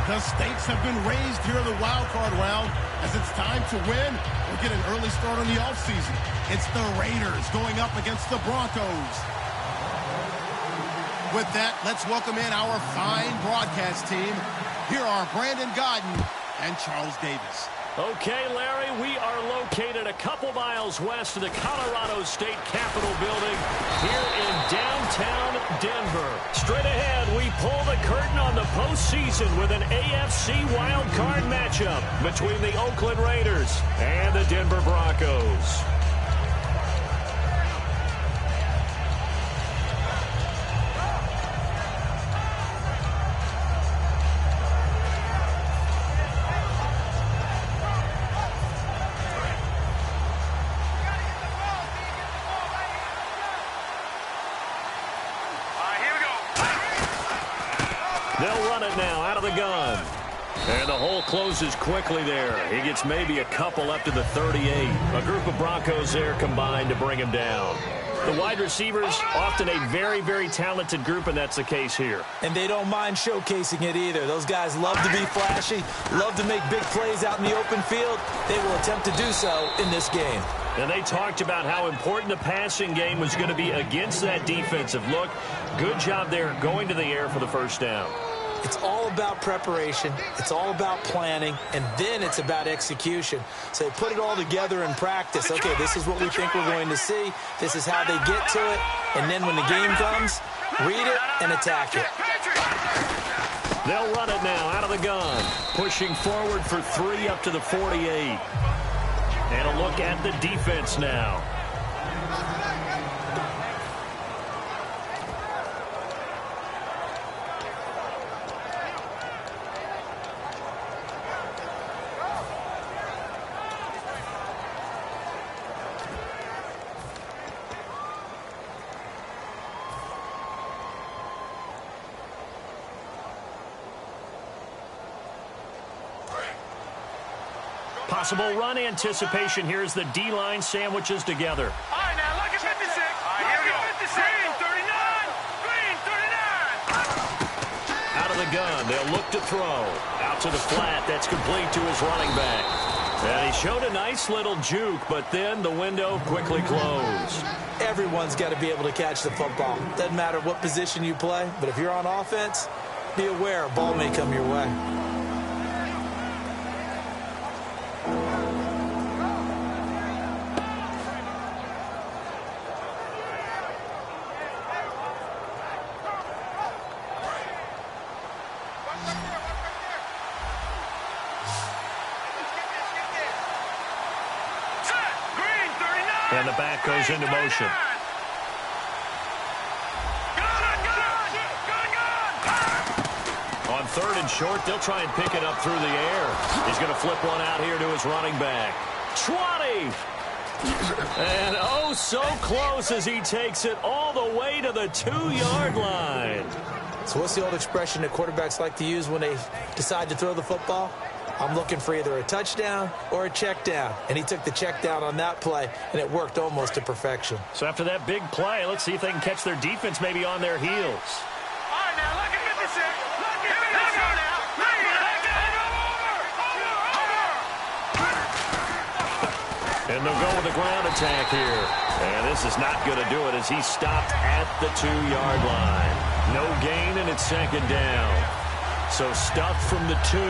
The stakes have been raised here in the wild card round as it's time to win or get an early start on the offseason. It's the Raiders going up against the Broncos. With that, let's welcome in our fine broadcast team. Here are Brandon Godden and Charles Davis. Okay, Larry, we are located a couple miles west of the Colorado State Capitol building here in downtown Denver. Straight ahead, we pull the curtain on the postseason with an AFC wildcard matchup between the Oakland Raiders and the Denver Broncos. They'll run it now out of the gun. And the hole closes quickly there. He gets maybe a couple up to the 38. A group of Broncos there combined to bring him down. The wide receivers, often a very, very talented group, and that's the case here. And they don't mind showcasing it either. Those guys love to be flashy, love to make big plays out in the open field. They will attempt to do so in this game. And they talked about how important the passing game was going to be against that defensive look. Good job there going to the air for the first down. It's all about preparation. It's all about planning. And then it's about execution. So they put it all together in practice. Okay, this is what we think we're going to see. This is how they get to it. And then when the game comes, read it and attack it. They'll run it now out of the gun. Pushing forward for 3 up to the 48. And a look at the defense now. Possible run anticipation here as the D-line sandwiches together. All right, now look at 56. All right, here we go. 56. Green 39. Green 39. Out of the gun. They'll look to throw. Out to the flat. That's complete to his running back. And he showed a nice little juke, but then the window quickly closed. Everyone's got to be able to catch the football. Doesn't matter what position you play, but if you're on offense, be aware a ball may come your way. And the back goes into motion. On 3rd and short, they'll try and pick it up through the air. He's going to flip one out here to his running back. 20! And oh, so close as he takes it all the way to the 2-yard line. So what's the old expression that quarterbacks like to use when they decide to throw the football? I'm looking for either a touchdown or a check down. And he took the check down on that play, and it worked almost to perfection. So after that big play, let's see if they can catch their defense maybe on their heels. All right, now look at 56. Look at 56 now. And they'll go with the ground attack here. And this is not going to do it as he's stopped at the 2-yard line. No gain, and it's 2nd down. So stuffed from the 2,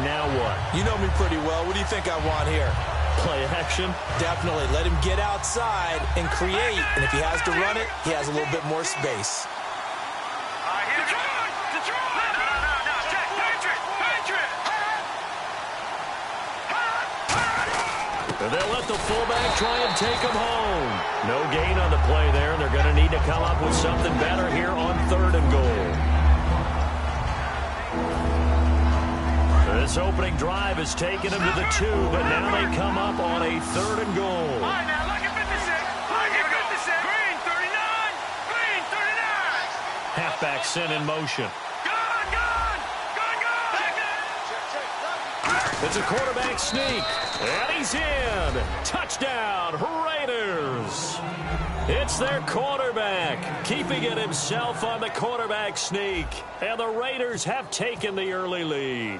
now what? You know me pretty well. What do you think I want here? Play action? Definitely. Let him get outside and create. And if he has to run it, he has a little bit more space. And they'll let the fullback try and take him home. No gain on the play there, and they're going to need to come up with something better here on 3rd and goal. This opening drive has taken them to the 2, but now they come up on a 3rd and goal. All right, now look at 56. Look at 56. Green 39. Green 39. Halfback sent in motion. It's a quarterback sneak, and he's in. Touchdown, Raiders. It's their quarterback, keeping it himself on the quarterback sneak. And the Raiders have taken the early lead.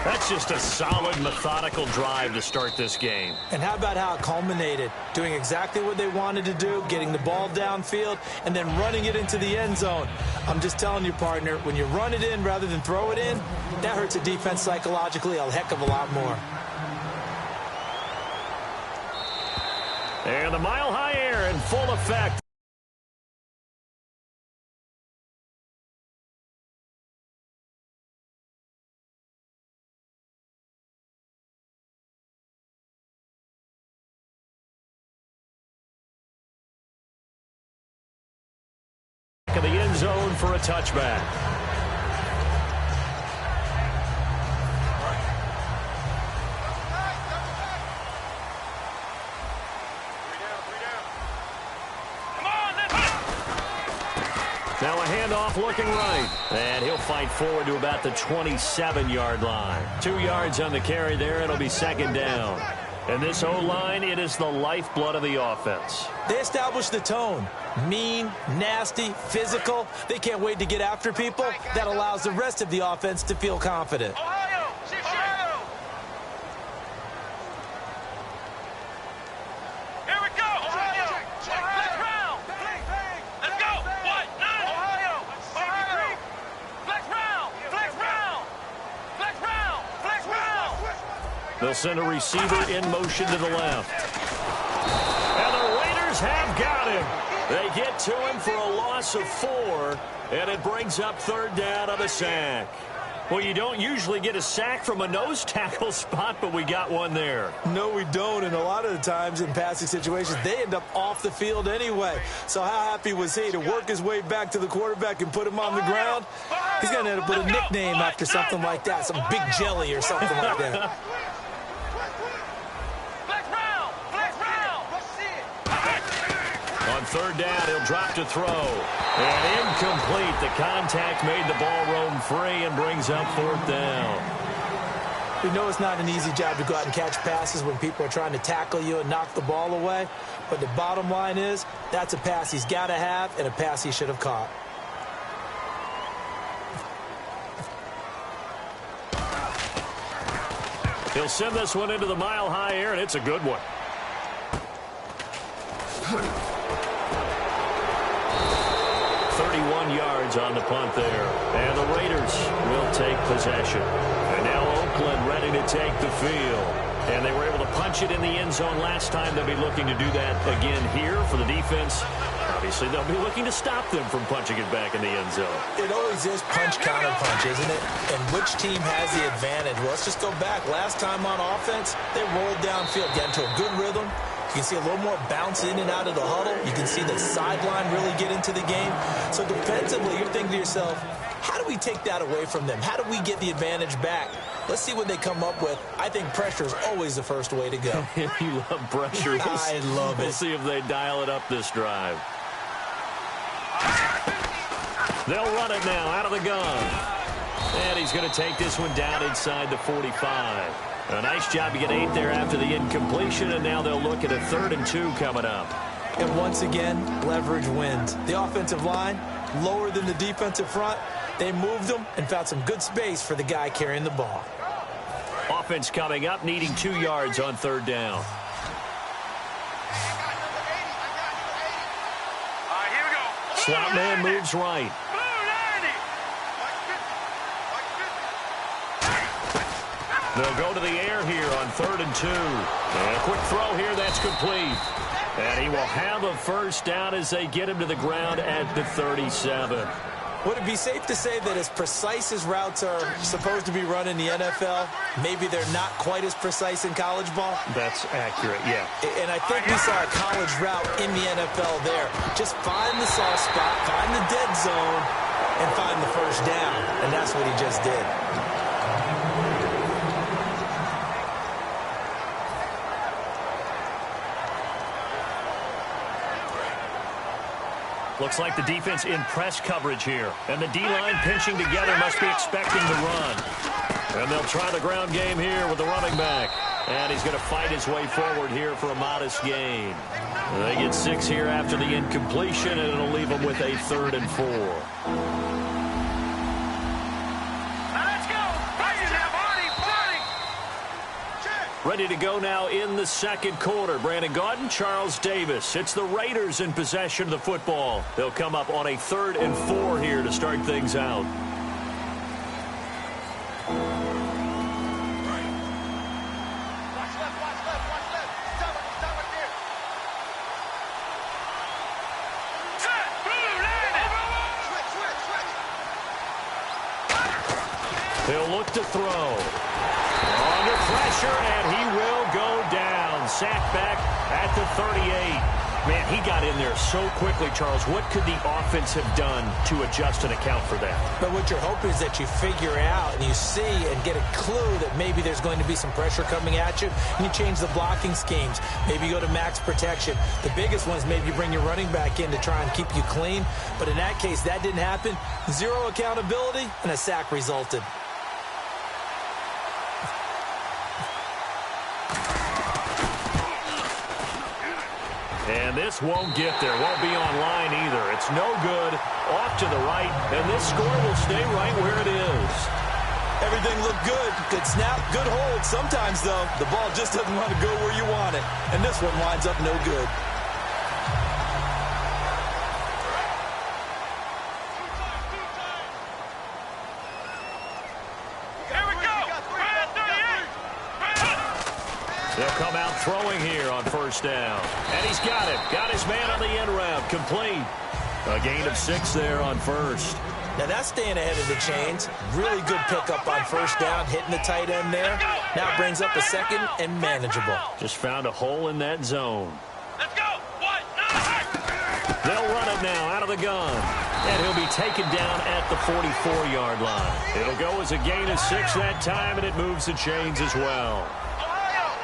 That's just a solid, methodical drive to start this game. And how about how it culminated? Doing exactly what they wanted to do, getting the ball downfield, and then running it into the end zone. I'm just telling you, partner, when you run it in rather than throw it in, that hurts a defense psychologically a heck of a lot more. And the mile-high air in full effect. Of the end zone for a touchback. Now a handoff looking right. And he'll fight forward to about the 27-yard line. 2 yards on the carry there. It'll be second down. And this O-line, it is the lifeblood of the offense. They establish the tone. Mean, nasty, physical. They can't wait to get after people. That allows the rest of the offense to feel confident. Ohio! Ohio! Here we go! Ohio! Let's round! Let's go! What? Nine! Ohio! Ohio! Flex round! Flex round! Flex round! Flex round! They'll send a receiver in motion to the left. And the Raiders have got him. They get to him for a loss of 4, and it brings up third down on the sack. Well, you don't usually get a sack from a nose tackle spot, but we got one there. No, we don't, and a lot of the times in passing situations, they end up off the field anyway. So how happy was he to work his way back to the quarterback and put him on the ground? He's going to end up with a nickname after something like that, some Big Jelly or something like that. On third down, he'll drop to throw. And incomplete. The contact made the ball roam free and brings up fourth down. We know it's not an easy job to go out and catch passes when people are trying to tackle you and knock the ball away. But the bottom line is, that's a pass he's got to have and a pass he should have caught. He'll send this one into the mile-high air, and it's a good one. 31 yards on the punt there. And the Raiders will take possession. And now Oakland ready to take the field. And they were able to punch it in the end zone last time. They'll be looking to do that again here for the defense. Obviously, they'll be looking to stop them from punching it back in the end zone. It always is punch-counter-punch, isn't it? And which team has the advantage? Well, let's just go back. Last time on offense, they rolled downfield, got into a good rhythm. You can see a little more bounce in and out of the huddle. You can see the sideline really get into the game. So defensively, you're thinking to yourself, how do we take that away from them? How do we get the advantage back? Let's see what they come up with. I think pressure is always the first way to go. You love pressure. I love it. We'll see if they dial it up this drive. They'll run it now out of the gun. And he's going to take this one down inside the 45. A nice job to get 8 there after the incompletion, and now they'll look at a 3rd and 2 coming up. And once again, leverage wins. The offensive line, lower than the defensive front. They moved them and found some good space for the guy carrying the ball. Offense coming up, needing 2 yards on 3rd down. Here we go. Slot man moves right. They'll go to the air here on 3rd and 2. And a quick throw here, that's complete. And he will have a first down as they get him to the ground at the 37. Would it be safe to say that as precise as routes are supposed to be run in the NFL, maybe they're not quite as precise in college ball? That's accurate, yeah. And I think we saw a college route in the NFL there. Just find the soft spot, find the dead zone, and find the first down. And that's what he just did. Looks like the defense in press coverage here. And the D-line pinching together must be expecting to run. And they'll try the ground game here with the running back. And he's going to fight his way forward here for a modest gain. They get 6 here after the incompletion, and it'll leave them with a 3rd and 4. Ready to go now in the second quarter. Brandon Gaudin, Charles Davis. It's the Raiders in possession of the football. They'll come up on a 3rd and 4 here to start things out. He'll look to throw. Under pressure, and he will go down. Sacked back at the 38. Man, he got in there so quickly, Charles. What could the offense have done to adjust and account for that? But what you're hoping is that you figure out and you see and get a clue that maybe there's going to be some pressure coming at you, and you change the blocking schemes. Maybe you go to max protection. The biggest one is maybe you bring your running back in to try and keep you clean. But in that case, that didn't happen. 0 accountability, and a sack resulted. And this won't get there. Won't be online either. It's no good. Off to the right. And this score will stay right where it is. Everything looked good. Good snap, good hold. Sometimes, though, the ball just doesn't want to go where you want it. And this one winds up no good. They'll come out throwing here on 1st down. And he's got it. Got his man on the end route. Complete. A gain of 6 there on 1st. Now that's staying ahead of the chains. Really good pickup on 1st down, hitting the tight end there. Now brings up a 2nd and manageable. Just found a hole in that zone. Let's go. 1, 9. They'll run it now out of the gun. And he'll be taken down at the 44-yard line. It'll go as a gain of 6 that time, and it moves the chains as well.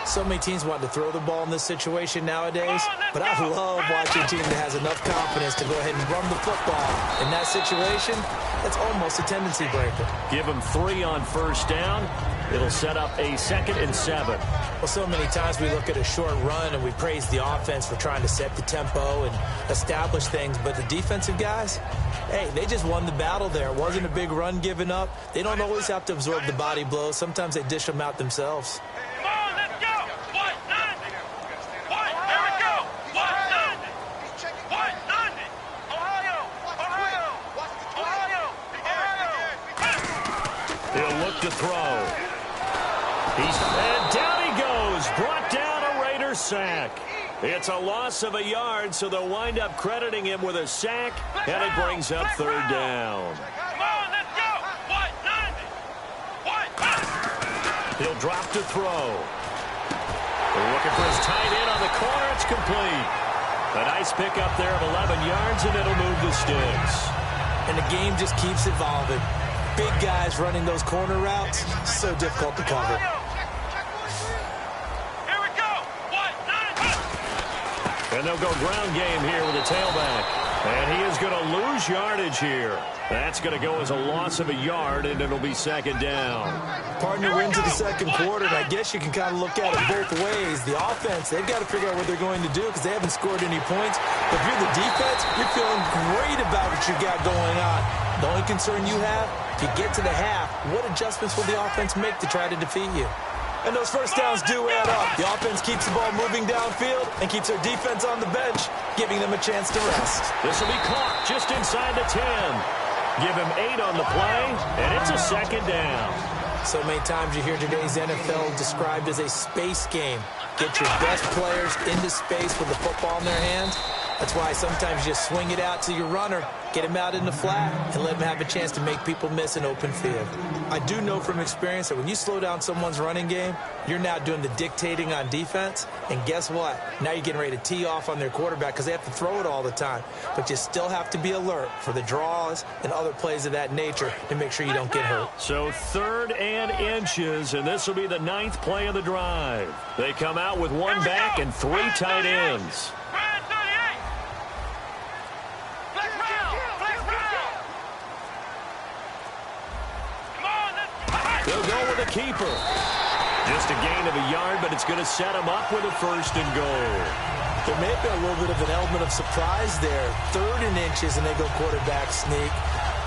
So many teams want to throw the ball in this situation nowadays, but I love watching a team that has enough confidence to go ahead and run the football. In that situation, that's almost a tendency breaker. Give them 3 on 1st down. It'll set up a 2nd and 7. Well, so many times we look at a short run and we praise the offense for trying to set the tempo and establish things, but the defensive guys, hey, they just won the battle there. It wasn't a big run given up. They don't always have to absorb the body blows. Sometimes they dish them out themselves. To throw. And down he goes. Brought down a Raider sack. It's a loss of a yard, so they'll wind up crediting him with a sack, and it brings up 3rd down. Come on, let's go. 1, 9. He'll drop to throw. They're looking for his tight end on the corner. It's complete. A nice pickup there of 11 yards, and it'll move the sticks. And the game just keeps evolving. Big guys running those corner routes, so difficult to cover. Here we go. 1, 9. And they'll go ground game here with a tailback. And he is going to lose yardage here. That's going to go as a loss of a yard, and it'll be 2nd down. Partner wins in the second quarter, and I guess you can kind of look at it both ways. The offense, they've got to figure out what they're going to do because they haven't scored any points. But if you're the defense, you're feeling great about what you got going on. The only concern you have, if you get to the half, what adjustments will the offense make to try to defeat you? And those 1st downs do add up. The offense keeps the ball moving downfield and keeps their defense on the bench, giving them a chance to rest. This will be caught just inside the 10. Give him 8 on the play, and it's a 2nd down. So many times you hear today's NFL described as a space game. Get your best players into space with the football in their hands. That's why sometimes you just swing it out to your runner, get him out in the flat, and let him have a chance to make people miss an open field. I do know from experience that when you slow down someone's running game, you're now doing the dictating on defense, and guess what? Now you're getting ready to tee off on their quarterback because they have to throw it all the time. But you still have to be alert for the draws and other plays of that nature to make sure you don't get hurt. So 3rd and inches, and this will be the 9th play of the drive. They come out with 1 back and 3 tight ends. They'll go with a keeper. Just a gain of a yard, but it's going to set them up with a 1st and goal. There may have been a little bit of an element of surprise there. 3rd and inches, and they go quarterback sneak.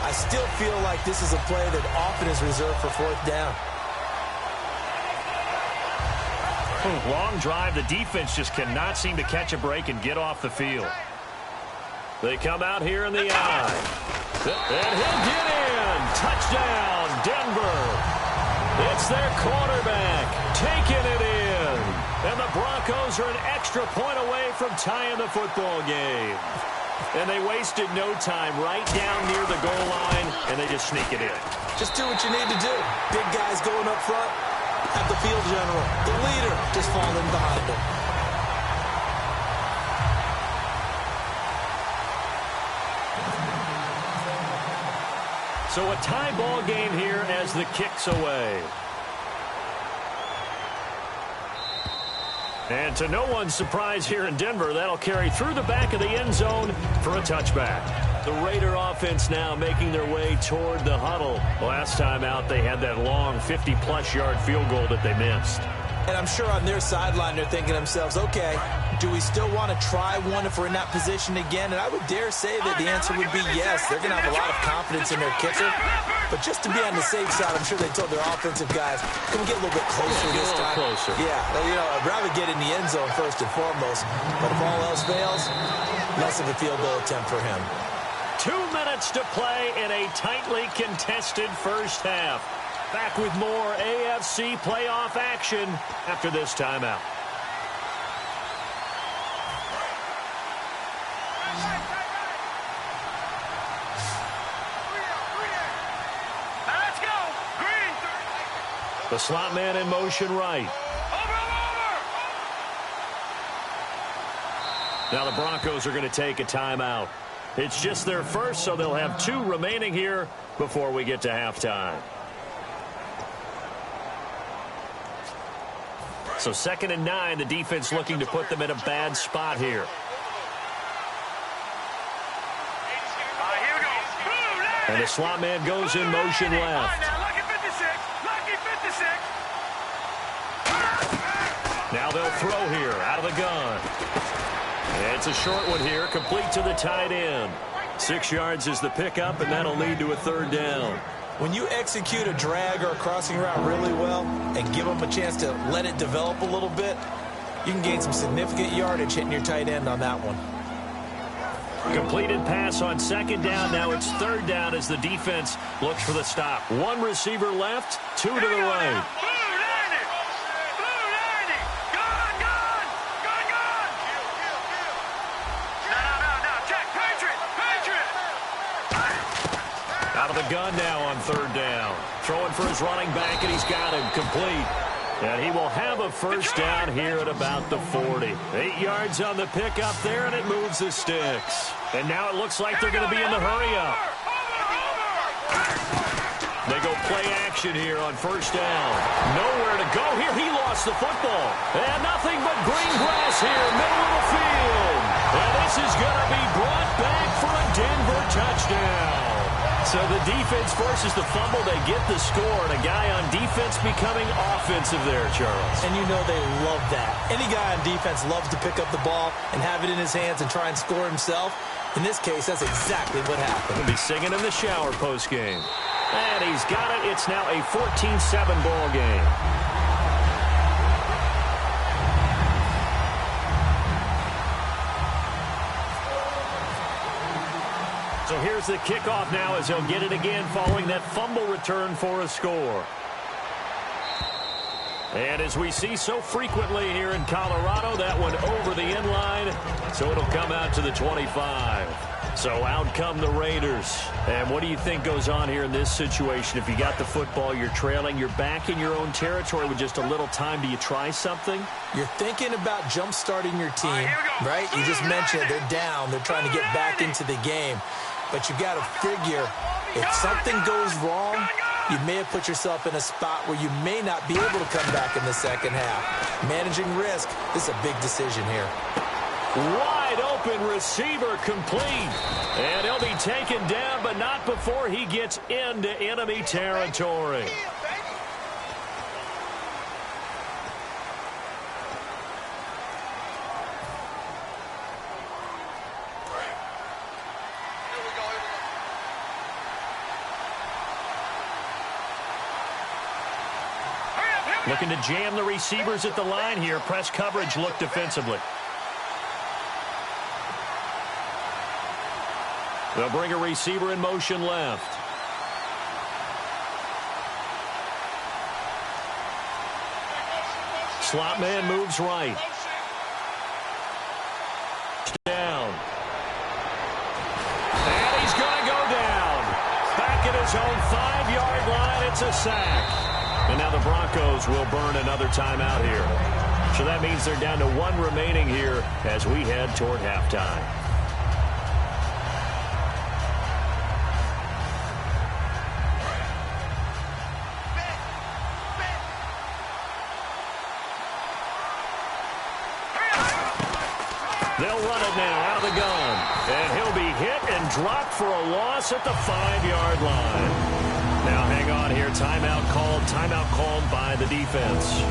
I still feel like this is a play that often is reserved for 4th down. Long drive. The defense just cannot seem to catch a break and get off the field. They come out here in the eye. And he'll get in. Touchdown, Denver. It's their quarterback taking it in. And the Broncos are an extra point away from tying the football game. And they wasted no time right down near the goal line, and they just sneak it in. Just do what you need to do. Big guys going up front. Have the field general, the leader, just falling behind him. So a tie ball game here as the kick's away. And to no one's surprise here in Denver, that'll carry through the back of the end zone for a touchback. The Raider offense now making their way toward the huddle. Last time out, they had that long 50-plus yard field goal that they missed. And I'm sure on their sideline, they're thinking to themselves, okay, do we still want to try one if we're in that position again? And I would dare say that the answer would be yes. They're going to have a lot of confidence in their kicker. But just to be on the safe side, I'm sure they told their offensive guys, can we get a little bit closer this time? Closer. Yeah, I'd rather get in the end zone first and foremost. But if all else fails, less of a field goal attempt for him. 2 minutes to play in a tightly contested first half. Back with more AFC playoff action after this timeout. Let's go. Green. The slot man in motion right. Over. Now the Broncos are going to take a timeout. It's just their first, so they'll have 2 remaining here before we get to halftime. So 2nd and 9, the defense looking to put them in a bad spot here. Here we go. And the slot man goes in motion left. Now, lucky 56. Lucky 56. Now they'll throw here out of the gun. And it's a short one here, complete to the tight end. 6 yards is the pickup, and that'll lead to a 3rd down. When you execute a drag or a crossing route really well and give them a chance to let it develop a little bit, you can gain some significant yardage hitting your tight end on that one. Completed pass on 2nd down. Now it's 3rd down as the defense looks for the stop. 1 receiver left, 2 to the right. Out of the gun now on 3rd down. Throwing for his running back, and he's got him complete. And he will have a 1st down here at about the 40. 8 yards on the pickup there, and it moves the sticks. And now it looks like they're going to be in the hurry-up. They go play action here on 1st down. Nowhere to go here. He lost the football. And nothing but green grass here, middle of the field. And this is going to be brought back for a Denver touchdown. So the defense forces the fumble. They get the score, and a guy on defense becoming offensive there, Charles. And you know they love that. Any guy on defense loves to pick up the ball and have it in his hands and try and score himself. In this case, that's exactly what happened. He'll be singing in the shower postgame. And he's got it. It's now a 14-7 ball game. So here's the kickoff now as he'll get it again following that fumble return for a score. And as we see so frequently here in Colorado, that one over the end line, so it'll come out to the 25. So out come the Raiders. And what do you think goes on here in this situation? If you got the football, you're trailing, you're back in your own territory with just a little time. Do you try something? You're thinking about jump-starting your team, right? You just mentioned they're down. They're trying to get back into the game. But you got to figure, if something goes wrong, you may have put yourself in a spot where you may not be able to come back in the second half. Managing risk, this is a big decision here. Wide open receiver complete. And he'll be taken down, but not before he gets into enemy territory. Looking to jam the receivers at the line here. Press coverage look defensively. They'll bring a receiver in motion left. Slot man moves right. Down. And he's going to go down. Back at his own 5-yard line. It's a sack. And now the Broncos will burn another timeout here. So that means they're down to 1 remaining here as we head toward halftime. They'll run it now out of the gun. And he'll be hit and dropped for a loss at the 5-yard line. Now hang on here. Timeout called by the defense.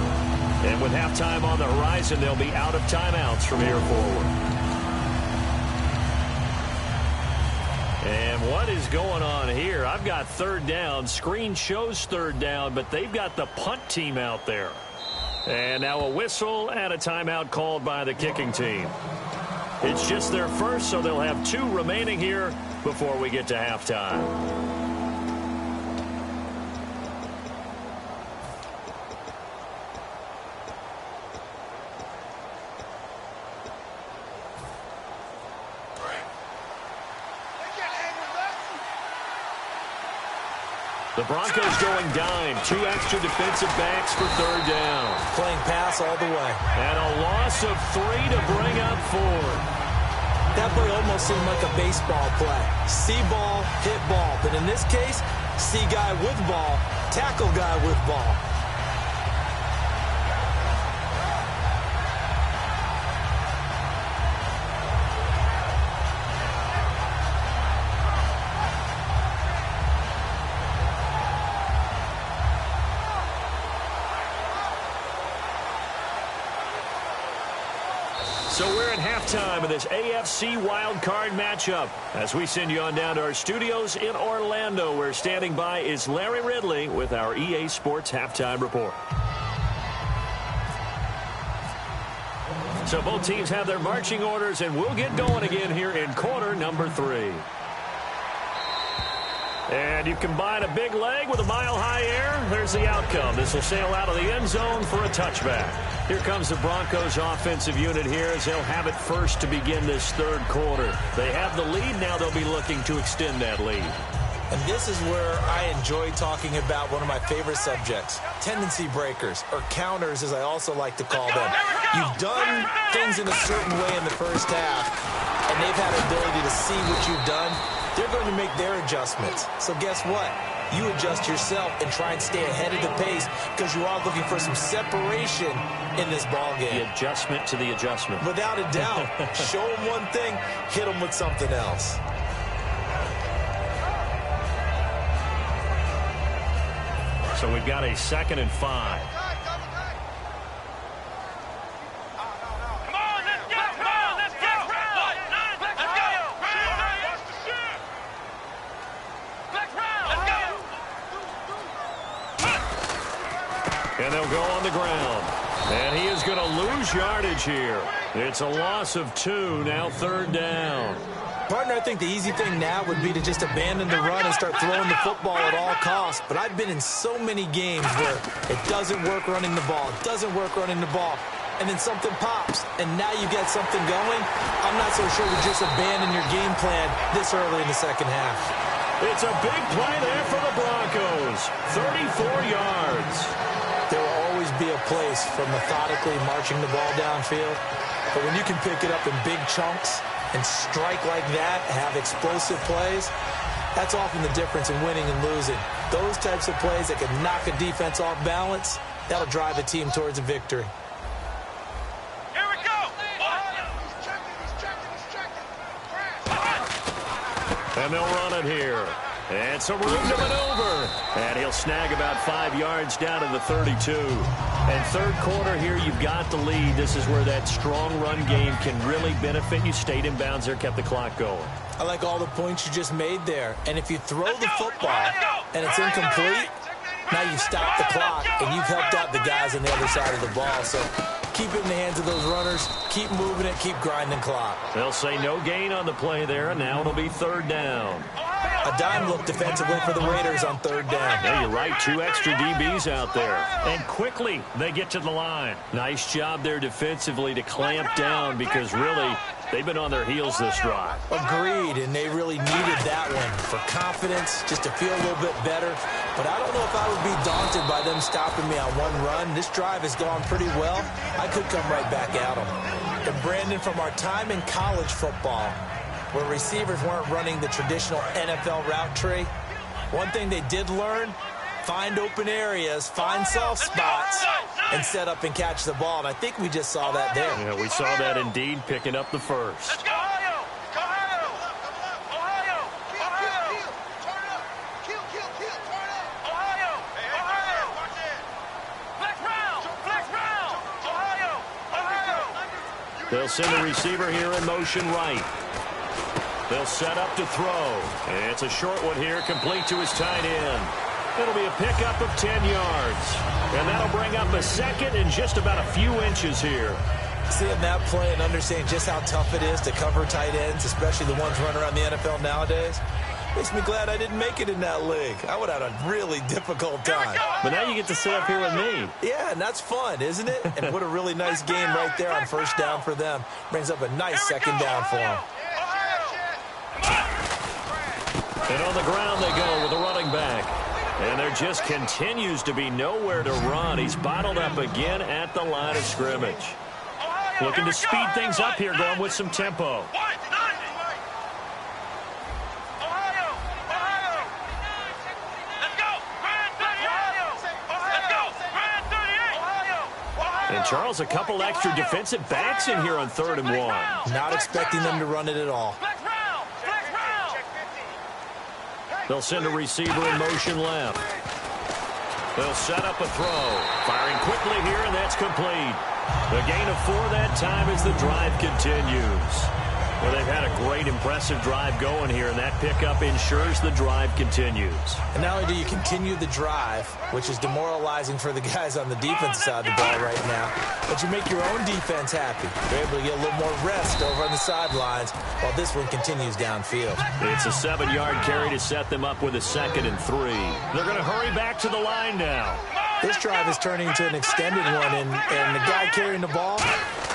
And with halftime on the horizon, they'll be out of timeouts from here forward. And what is going on here? I've got 3rd down. Screen shows 3rd down, but they've got the punt team out there. And now a whistle and a timeout called by the kicking team. It's just their first, so they'll have 2 remaining here before we get to halftime. The Broncos going dime. 2 extra defensive backs for 3rd down. Playing pass all the way. And a loss of 3 to bring up 4th. That play almost seemed like a baseball play. See ball, hit ball. But in this case, see guy with ball, tackle guy with ball. So we're at halftime of this AFC wildcard matchup. As we send you on down to our studios in Orlando, where standing by is Larry Ridley with our EA Sports Halftime Report. So both teams have their marching orders, and we'll get going again here in quarter number 3. And you combine a big leg with a mile-high air, there's the outcome. This will sail out of the end zone for a touchback. Here comes the Broncos offensive unit here as they'll have it first to begin this 3rd quarter. They have the lead. Now they'll be looking to extend that lead. And this is where I enjoy talking about one of my favorite subjects, tendency breakers, or counters as I also like to call them. You've done things in a certain way in the first half, and they've had the ability to see what you've done. They're going to make their adjustments. So guess what? You adjust yourself and try and stay ahead of the pace because you are looking for some separation in this ball game. The adjustment to the adjustment. Without a doubt. Show them one thing, hit them with something else. So we've got a 2nd and 5. And they'll go on the ground. And he is going to lose yardage here. It's a loss of 2, now 3rd down. Partner, I think the easy thing now would be to just abandon the run and start throwing the football at all costs. But I've been in so many games where it doesn't work running the ball, and then something pops, and now you get something going. I'm not so sure to just abandon your game plan this early in the second half. It's a big play there for the Broncos. 34 yards. There will always be a place for methodically marching the ball downfield. But when you can pick it up in big chunks and strike like that, have explosive plays, that's often the difference in winning and losing. Those types of plays that can knock a defense off balance, that'll drive a team towards a victory. Here we go. And they'll run it here. And some room to maneuver. And he'll snag about 5 yards down to the 32. And 3rd quarter here, you've got the lead. This is where that strong run game can really benefit you. Stayed in bounds there, kept the clock going. I like all the points you just made there. And if you throw the football and it's incomplete, Now you've stopped the clock, and you've helped out the guys on the other side of the ball. So keep it in the hands of those runners. Keep moving it. Keep grinding clock. They'll say no gain on the play there, and now it'll be third down. A dime look defensively for the Raiders on third down. Yeah, you're right. 2 extra DBs out there. And quickly, they get to the line. Nice job there defensively to clamp down because really, they've been on their heels this drive. Agreed, and they really needed that one for confidence, just to feel a little bit better. But I don't know if I would be daunted by them stopping me on one run. This drive has gone pretty well. I could come right back at them. And Brandon, from our time in college football, where receivers weren't running the traditional NFL route tree, one thing they did learn, find open areas, find soft spots, and set up and catch the ball. And I think we just saw that there. Yeah, we saw that indeed, picking up the first. Let's go, Ohio! Ohio! Ohio! Ohio! Turn up! Kill! Turn up! Ohio! Ohio! Flex round! Flex round! Ohio! Ohio! They'll send a receiver here in motion right. They'll set up to throw. And it's a short one here, complete to his tight end. It'll be a pickup of 10 yards. And that'll bring up a second and just about a few inches here. Seeing that play and understanding just how tough it is to cover tight ends, especially the ones running around the NFL nowadays, makes me glad I didn't make it in that league. I would have had a really difficult time. But now you get to sit up here with me. Yeah, and that's fun, isn't it? And what a really nice game right there on first down for them. Brings up a nice second down for them. And on the ground they go with a running back. And there just continues to be nowhere to run. He's bottled up again at the line of scrimmage. Looking to speed things up here, going with some tempo. And Charles, a couple extra defensive backs in here on 3rd and 1. Not expecting them to run it at all. They'll send a receiver in motion left. They'll set up a throw. Firing quickly here, and that's complete. The gain of 4 that time as the drive continues. Well, they've had a great, impressive drive going here, and that pickup ensures the drive continues. And not only do you continue the drive, which is demoralizing for the guys on the defensive side of the ball right now, but you make your own defense happy. You're able to get a little more rest over on the sidelines while this one continues downfield. It's a 7-yard carry to set them up with a 2nd and 3. They're going to hurry back to the line now. This drive is turning into an extended one, and the guy carrying the ball,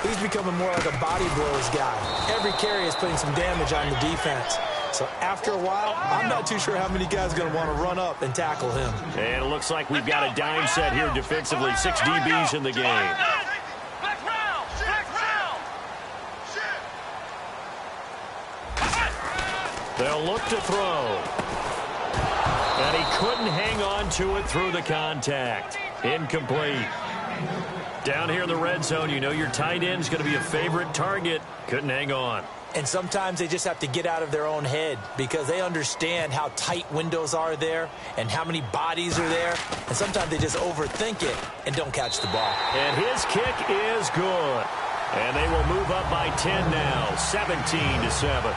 he's becoming more like a body blows guy. Every carry is putting some damage on the defense. So after a while, I'm not too sure how many guys are going to want to run up and tackle him. And it looks like we've got a dime set here defensively. 6 DBs in the game. They'll look to throw. And he couldn't hang on to it through the contact. Incomplete. Down here in the red zone, you know your tight end's going to be a favorite target. Couldn't hang on. And sometimes they just have to get out of their own head because they understand how tight windows are there and how many bodies are there. And sometimes they just overthink it and don't catch the ball. And his kick is good. And they will move up by 10 now, 17-7.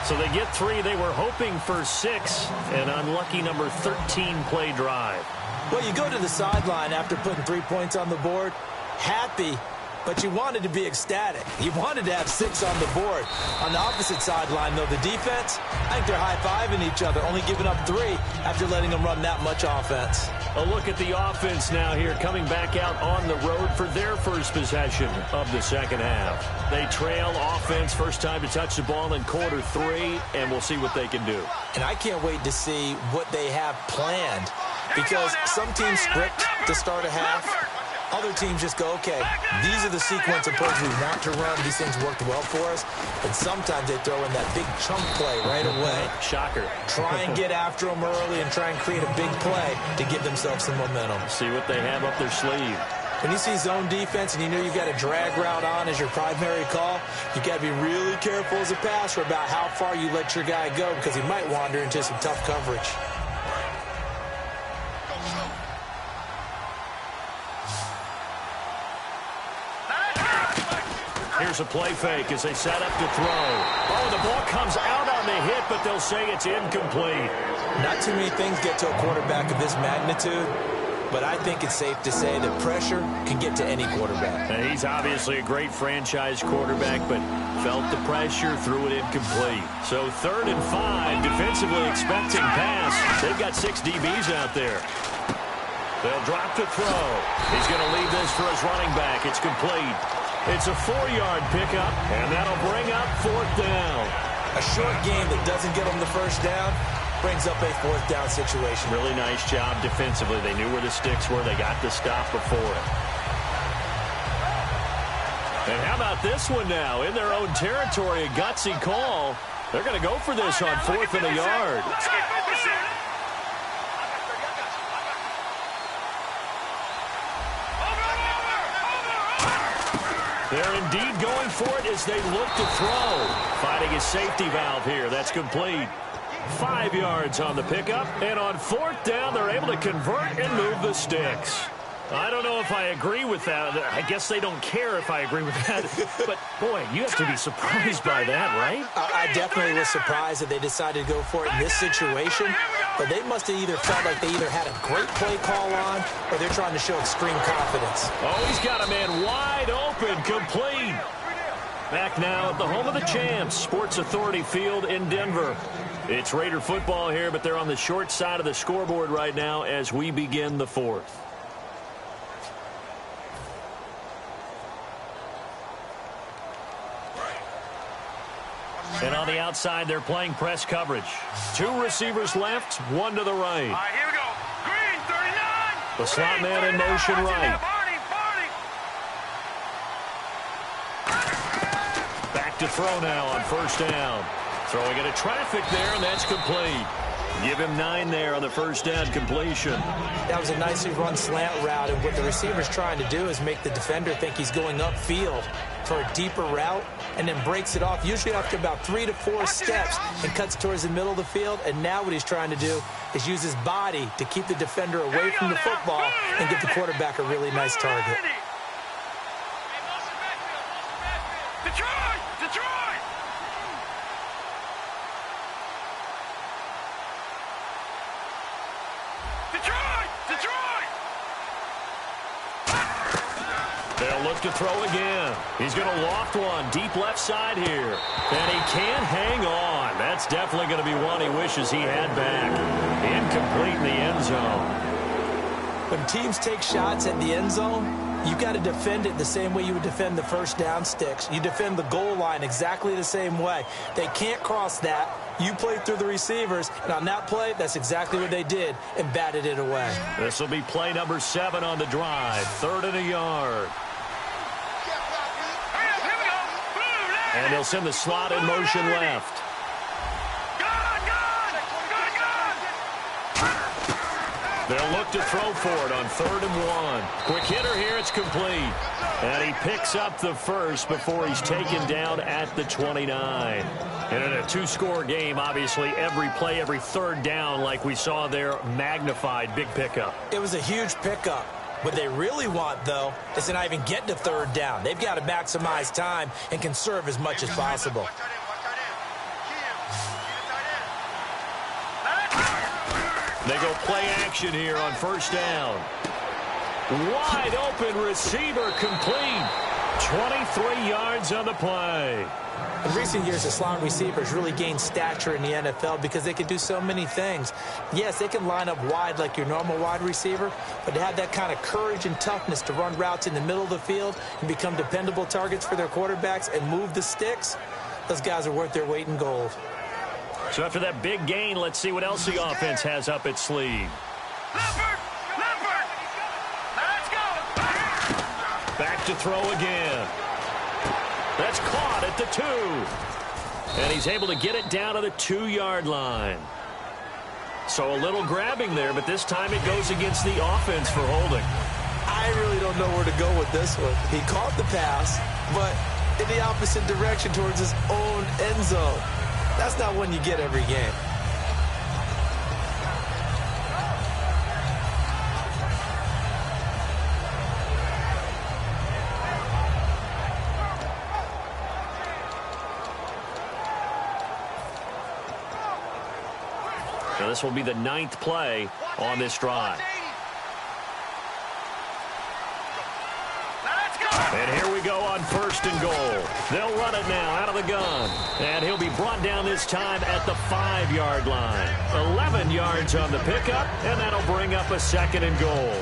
So they get 3. They were hoping for 6. An unlucky number 13 play drive. Well, you go to the sideline after putting 3 points on the board, happy, but you wanted to be ecstatic. You wanted to have 6 on the board. On the opposite sideline, though, the defense, I think they're high-fiving each other, only giving up 3 after letting them run that much offense. A look at the offense now here, coming back out on the road for their first possession of the second half. They trail offense, first time to touch the ball in quarter 3, and we'll see what they can do. And I can't wait to see what they have planned, because some teams script to start a half. Other teams just go, okay, these are the sequence of plays we want to run. These things worked well for us. And sometimes they throw in that big chunk play right away. Shocker. Try and get after them early and try and create a big play to give themselves some momentum. See what they have up their sleeve. When you see zone defense and you know you've got a drag route on as your primary call, you've got to be really careful as a passer about how far you let your guy go because he might wander into some tough coverage. Here's a play fake as they set up to throw. Oh, the ball comes out on the hit, but they'll say it's incomplete. Not too many things get to a quarterback of this magnitude, but I think it's safe to say that pressure can get to any quarterback. And he's obviously a great franchise quarterback, but felt the pressure, threw it incomplete. So 3rd and 5, defensively expecting pass. They've got 6 DBs out there. They'll drop to throw. He's going to leave this for his running back. It's complete. It's a 4-yard pickup, and that'll bring up 4th down. A short game that doesn't get them the first down brings up a 4th down situation. Really nice job defensively. They knew where the sticks were. They got the stop before it. And how about this one now? In their own territory, a gutsy call. They're going to go for this on 4th and a yard. They're indeed going for it as they look to throw. Finding a safety valve here. That's complete. 5 yards on the pickup. And on 4th down, they're able to convert and move the sticks. I don't know if I agree with that. I guess they don't care if I agree with that. But, boy, you have to be surprised by that, right? I definitely was surprised that they decided to go for it in this situation. But they must have either felt like they either had a great play call on or they're trying to show extreme confidence. Oh, he's got a man wide open, complete. Back now at the home of the champs, Sports Authority Field in Denver. It's Raider football here, but they're on the short side of the scoreboard right now as we begin the 4th. And on the outside, they're playing press coverage. 2 receivers left, 1 to the right. All right, here we go. Green, 39. The slot man in motion right. Back to throw now on 1st down. Throwing into traffic there, and that's complete. Give him 9 there on the 1st down completion. That was a nicely run slant route, and what the receiver's trying to do is make the defender think he's going upfield for a deeper route, and then breaks it off, usually after about 3 to 4 steps, and cuts towards the middle of the field. And now what he's trying to do is use his body to keep the defender away from the football and give the quarterback a really nice target. Detroit! Detroit! Detroit! Detroit! They'll look to throw again. He's going to loft one deep left side here. And he can't hang on. That's definitely going to be one he wishes he had back. Incomplete in the end zone. When teams take shots at the end zone, you got to defend it the same way you would defend the 1st down sticks. You defend the goal line exactly the same way. They can't cross that. You played through the receivers, and on that play, that's exactly what they did, and batted it away. This will be play number 7 on the drive. 3rd and a yard. And they'll send the slot in motion left. They'll look to throw for it on 3rd and 1. Quick hitter here, it's complete. And he picks up the first before he's taken down at the 29. And in a 2-score game, obviously, every play, every 3rd down, like we saw there, magnified. Big pickup. It was a huge pickup. What they really want, though, is to not even get to 3rd down. They've got to maximize time and conserve as much as possible. They go play action here on 1st down. Wide open receiver complete. 23 yards on the play. In recent years, the slot receivers really gained stature in the NFL because they can do so many things. Yes, they can line up wide like your normal wide receiver, but to have that kind of courage and toughness to run routes in the middle of the field and become dependable targets for their quarterbacks and move the sticks, those guys are worth their weight in gold. So after that big gain, let's see what else the offense has up its sleeve. Let's go! Back to throw again. That's caught at the 2. And he's able to get it down to the 2-yard line. So a little grabbing there, but this time it goes against the offense for holding. I really don't know where to go with this one. He caught the pass, but in the opposite direction towards his own end zone. That's not one you get every game. So this will be the 9th play on this drive. And here we go on 1st and goal. They'll run it now out of the gun. And he'll be brought down this time at the 5-yard line. 11 yards on the pickup, and that'll bring up a 2nd and goal.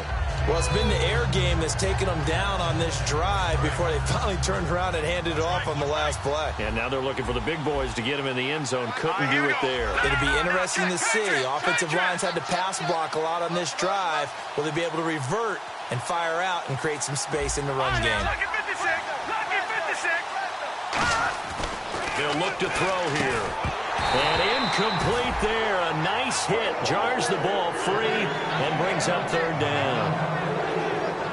Well, it's been the air game that's taken them down on this drive before they finally turned around and handed it off on the last play. And now they're looking for the big boys to get him in the end zone. Couldn't do it there. It'll be interesting to see. Offensive lines had to pass block a lot on this drive. Will they be able to revert and fire out and create some space in the run game? They'll look to throw here. And incomplete there. A nice hit. Jars the ball free and brings up 3rd down.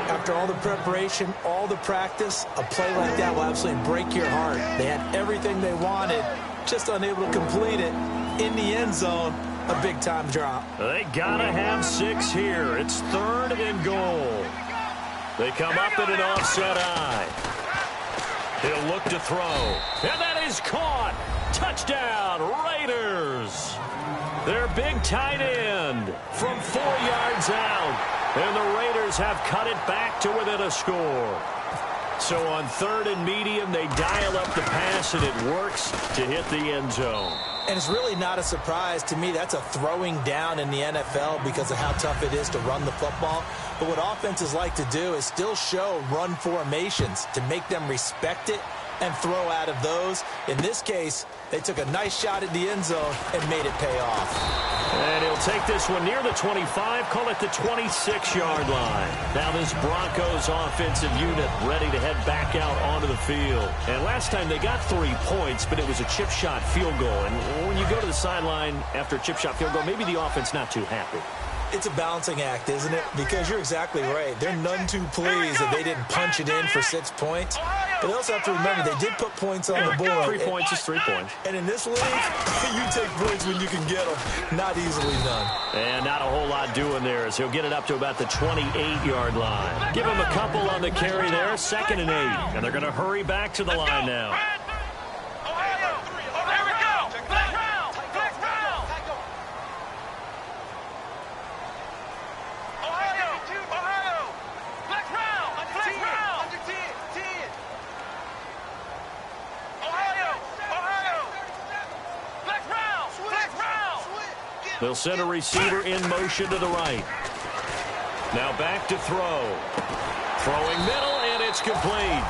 After all the preparation, all the practice, a play like that will absolutely break your heart. They had everything they wanted, just unable to complete it. In the end zone, a big-time drop. They gotta have 6 here. It's 3rd and goal. They come up in an offset eye. He'll look to throw. And that is caught. Touchdown, Raiders. Their big tight end from 4 yards out. And the Raiders have cut it back to within a score. So on 3rd and medium, they dial up the pass, and it works to hit the end zone. And it's really not a surprise to me. That's a throwing down in the NFL because of how tough it is to run the football. But what offenses like to do is still show run formations to make them respect it and throw out of those. In this case, they took a nice shot at the end zone and made it pay off. And he'll take this one near the 25, call it the 26-yard line. Now this Broncos offensive unit ready to head back out onto the field. And last time they got 3 points, but it was a chip shot field goal. And when you go to the sideline after a chip shot field goal, maybe the offense not too happy. It's a balancing act, isn't it? Because you're exactly right. They're none too pleased that they didn't punch it in for 6 points. But they also have to remember they did put points on the board. 3 points is 3 points. And in this league, you take points when you can get them. Not easily done. And not a whole lot doing there as he'll get it up to about the 28-yard line. Give him a couple on the carry there, 2nd and 8. And they're going to hurry back to the line now. They'll send a receiver in motion to the right. Now back to throw. Throwing middle, and it's complete.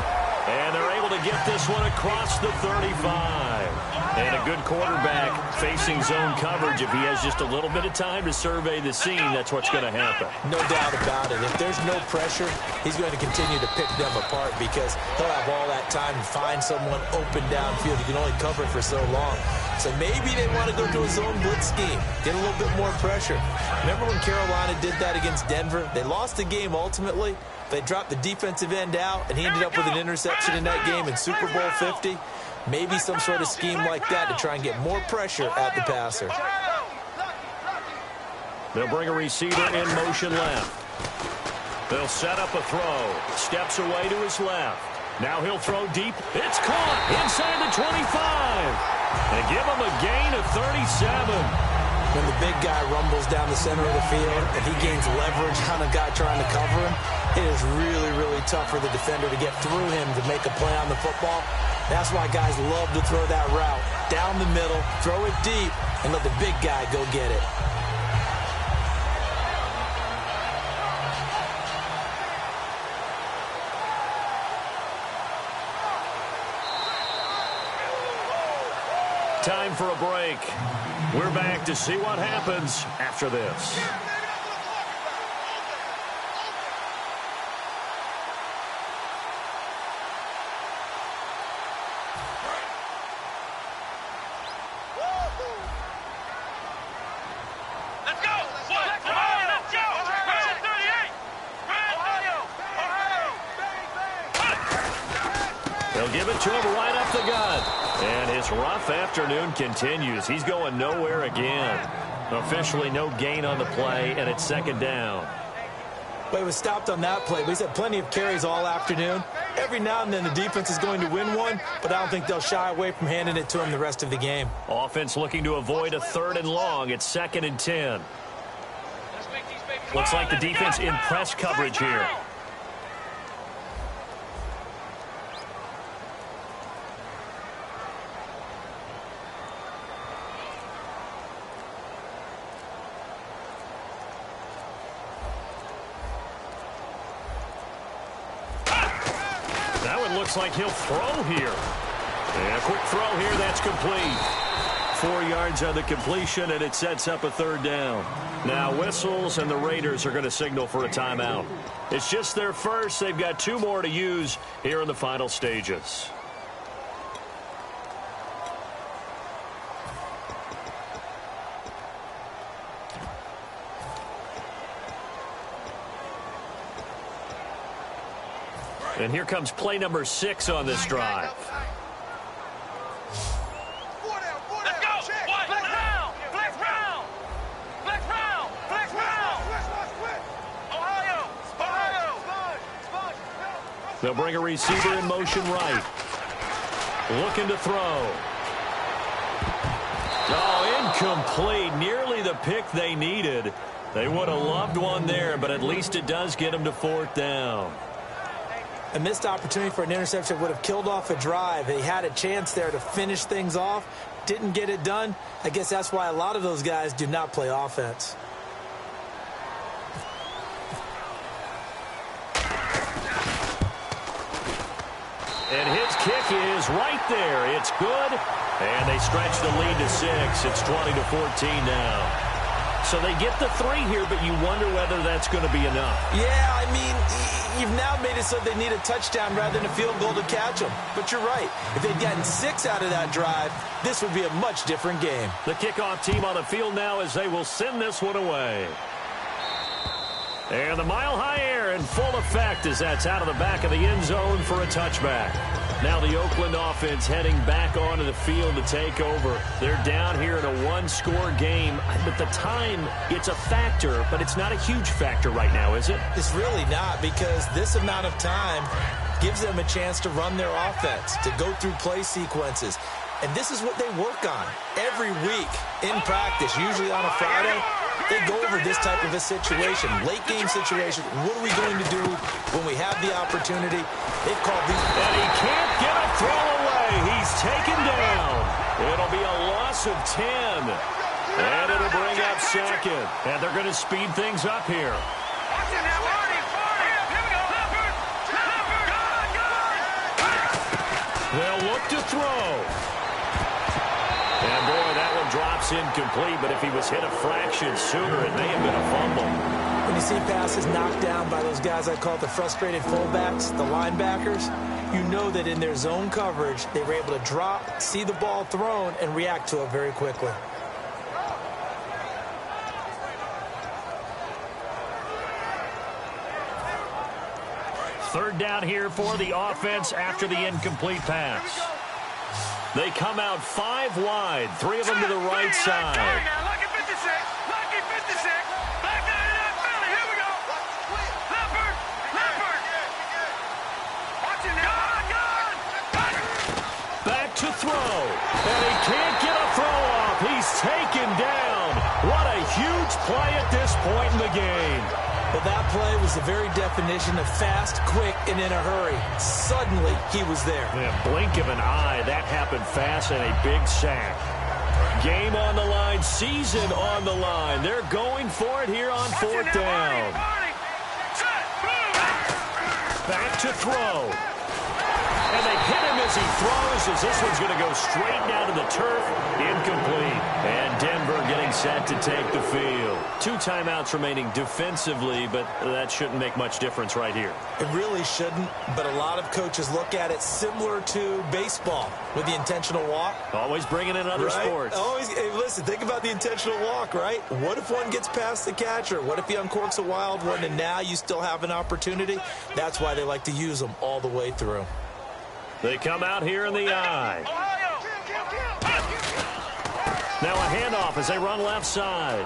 And they're able to get this one across the 35. And a good quarterback facing zone coverage. If he has just a little bit of time to survey the scene, that's what's going to happen. No doubt about it. If there's no pressure, he's going to continue to pick them apart because he'll have all that time to find someone open downfield. He can only cover for so long. So maybe they want to go to a zone blitz scheme, get a little bit more pressure. Remember when Carolina did that against Denver? They lost the game ultimately. They dropped the defensive end out, and he ended up with an interception in that game in Super Bowl 50. Maybe some sort of scheme like that to try and get more pressure at the passer. They'll bring a receiver in motion left. They'll set up a throw. Steps away to his left. Now he'll throw deep. It's caught inside the 25. And give him a gain of 37. When the big guy rumbles down the center of the field and he gains leverage on a guy trying to cover him, it is really, really tough for the defender to get through him to make a play on the football. That's why guys love to throw that route. Down the middle, throw it deep, and let the big guy go get it. Time for a break. We're back to see what happens after this. Let's go! Ohio! Let's go! Version 38! They'll give it to him right up the gut. And his rough afternoon continues. He's going nowhere again. Officially no gain on the play, and it's 2nd down. Well, he was stopped on that play, but he's had plenty of carries all afternoon. Every now and then the defense is going to win one, but I don't think they'll shy away from handing it to him the rest of the game. Offense looking to avoid a 3rd and long. It's 2nd and 10. Looks like the defense in press coverage here. Looks like he'll throw here. And a quick throw here, that's complete. 4 yards on the completion, and it sets up a 3rd down. Now whistles, and the Raiders are going to signal for a timeout. It's just their first. They've got 2 more to use here in the final stages. And here comes play number 6 on this drive. Let's go. What? Flex round. Flex round. Flex round. Flex round. Ohio. They'll bring a receiver in motion right. Looking to throw. Oh, incomplete. Nearly the pick they needed. They would have loved one there, but at least it does get them to 4th down. A missed opportunity for an interception would have killed off a drive. He had a chance there to finish things off. Didn't get it done. I guess that's why a lot of those guys do not play offense. And his kick is right there. It's good. And they stretch the lead to 6. It's 20-14 now. So they get the 3 here, but you wonder whether that's going to be enough. Yeah, I mean, you've now made it so they need a touchdown rather than a field goal to catch them. But you're right. If they'd gotten 6 out of that drive, this would be a much different game. The kickoff team on the field now as they will send this one away. And the mile-high air in full effect as that's out of the back of the end zone for a touchback. Now the Oakland offense heading back onto the field to take over. They're down here in a 1-score game. But the time, it's a factor, but it's not a huge factor right now, is it? It's really not, because this amount of time gives them a chance to run their offense, to go through play sequences. And this is what they work on every week in practice, usually on a Friday. They go over this type of a situation, late game situation. What are we going to do when we have the opportunity? They've called these. And he can't get a throw away. He's taken down. It'll be a loss of 10. And it'll bring up 2nd. And they're going to speed things up here. They'll look to throw. And, boy, that one drops incomplete, but if he was hit a fraction sooner, it may have been a fumble. When you see passes knocked down by those guys I call the frustrated fullbacks, the linebackers, you know that in their zone coverage, they were able to drop, see the ball thrown, and react to it very quickly. Third down here for the offense after the incomplete pass. They come out 5 wide, 3 of them to the right side. Lucky 56. Lucky 56. Back down in that belly. Here we go. Leopard. Leopard. Watch it now. Back to throw. And he can't get a throw off. He's taken down. What a huge play at this point in the game. Well, that play was the very definition of fast, quick, and in a hurry. Suddenly, he was there. In a blink of an eye, that happened fast and a big sack. Game on the line, season on the line. They're going for it here on 4th down. Back to throw. And they hit him as he throws, as this one's going to go straight down to the turf. Incomplete. And Denver getting set to take the field. 2 timeouts remaining defensively, but that shouldn't make much difference right here. It really shouldn't, but a lot of coaches look at it similar to baseball with the intentional walk. Always bringing in other sports. Always, hey, listen, think about the intentional walk, right? What if one gets past the catcher? What if he uncorks a wild one and now you still have an opportunity? That's why they like to use them all the way through. They come out here in the eye. Now a handoff as they run left side.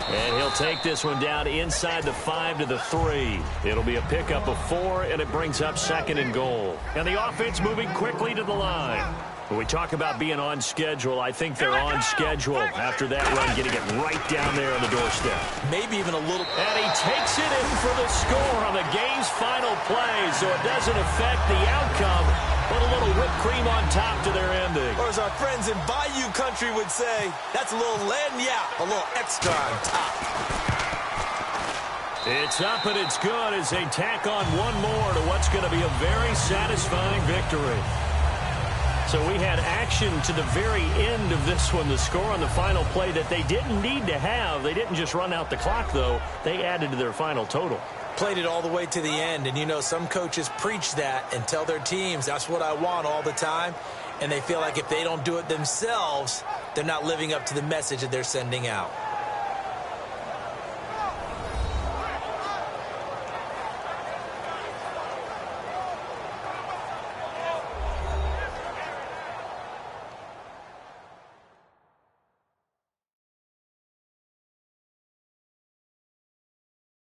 And he'll take this one down inside the 5 to the 3. It'll be a pickup of 4, and it brings up 2nd and goal. And the offense moving quickly to the line. When we talk about being on schedule, I think they're on schedule after that run, getting it right down there on the doorstep. Maybe even a little. And he takes it in for the score on the game's final play, so it doesn't affect the outcome, but a little whipped cream on top to their ending. Or as our friends in Bayou Country would say, that's a little lagniappe, a little extra on top. It's up and it's good as they tack on one more to what's going to be a very satisfying victory. So we had action to the very end of this one, the score on the final play that they didn't need to have. They didn't just run out the clock, though. They added to their final total. Played it all the way to the end, and you know some coaches preach that and tell their teams, that's what I want all the time, and they feel like if they don't do it themselves, they're not living up to the message that they're sending out.